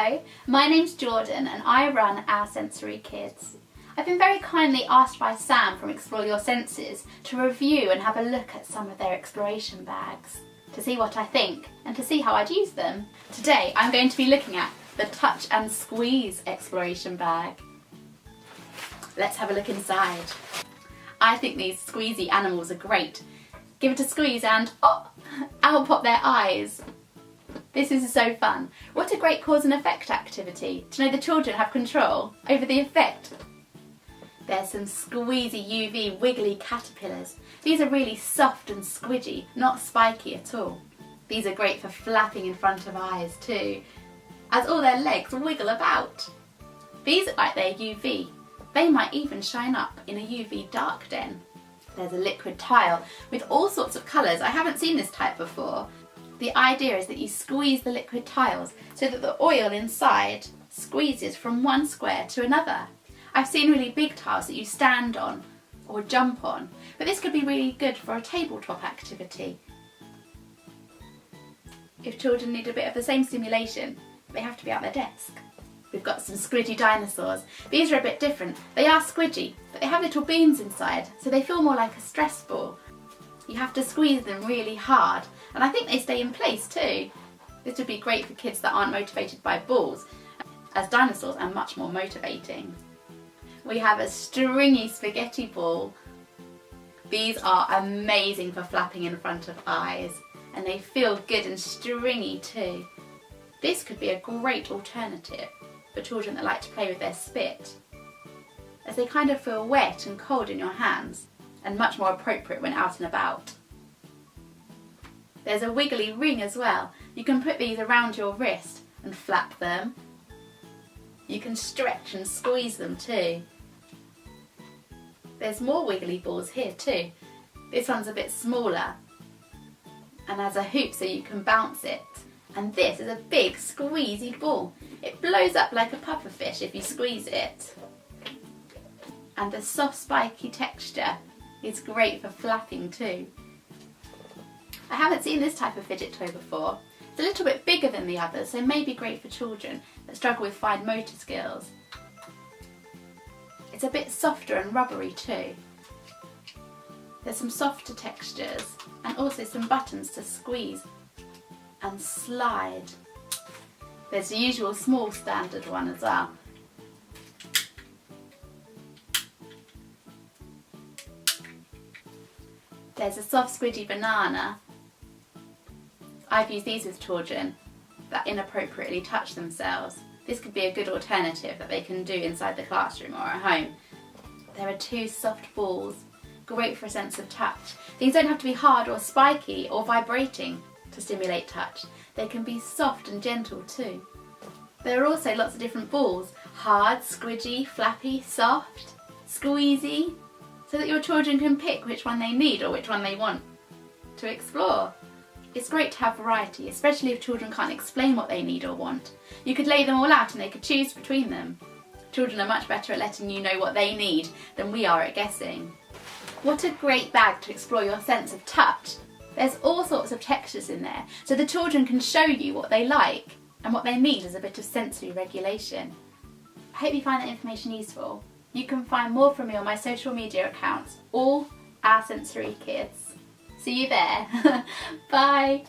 Hello, my name's Jordan and I run Our Sensory Kids. I've been very kindly asked by Sam from Explore Your Senses to review and have a look at some of their exploration bags, to see what I think and to see how I'd use them. Today I'm going to be looking at the Touch and Squeeze exploration bag. Let's have a look inside. I think these squeezy animals are great. Give it a squeeze and out pop their eyes. This is so fun. What a great cause and effect activity to know the children have control over the effect. There's some squeezy UV wiggly caterpillars. These are really soft and squidgy, not spiky at all. These are great for flapping in front of eyes too, as all their legs wiggle about. These look like they're UV. They might even shine up in a UV dark den. There's a liquid tile with all sorts of colours. I haven't seen this type before. The idea is that you squeeze the liquid tiles so that the oil inside squeezes from one square to another. I've seen really big tiles that you stand on or jump on, but this could be really good for a tabletop activity. If children need a bit of the same stimulation, they have to be at their desk. We've got some squidgy dinosaurs. These are a bit different. They are squidgy, but they have little beans inside, so they feel more like a stress ball. You have to squeeze them really hard, and I think they stay in place too. This would be great for kids that aren't motivated by balls, as dinosaurs are much more motivating. We have a stringy spaghetti ball. These are amazing for flapping in front of eyes, and they feel good and stringy too. This could be a great alternative for children that like to play with their spit, as they kind of feel wet and cold in your hands, and much more appropriate when out and about. There's a wiggly ring as well. You can put these around your wrist and flap them. You can stretch and squeeze them too. There's more wiggly balls here too. This one's a bit smaller and has a hoop so you can bounce it. And this is a big squeezy ball. It blows up like a pufferfish if you squeeze it. And the soft spiky texture is great for flapping too. I haven't seen this type of fidget toy before. It's a little bit bigger than the others, so may be great for children that struggle with fine motor skills. It's a bit softer and rubbery too. There's some softer textures and also some buttons to squeeze and slide. There's the usual small standard one as well. There's a soft squidgy banana. I've used these with children that inappropriately touch themselves. This could be a good alternative that they can do inside the classroom or at home. There are two soft balls, great for a sense of touch. These don't have to be hard or spiky or vibrating to stimulate touch. They can be soft and gentle too. There are also lots of different balls, hard, squidgy, flappy, soft, squeezy, so that your children can pick which one they need or which one they want to explore. It's great to have variety, especially if children can't explain what they need or want. You could lay them all out and they could choose between them. Children are much better at letting you know what they need than we are at guessing. What a great bag to explore your sense of touch. There's all sorts of textures in there, so the children can show you what they like and what they need as a bit of sensory regulation. I hope you find that information useful. You can find more from me on my social media accounts, all Our Sensory Kids. See you there. Bye.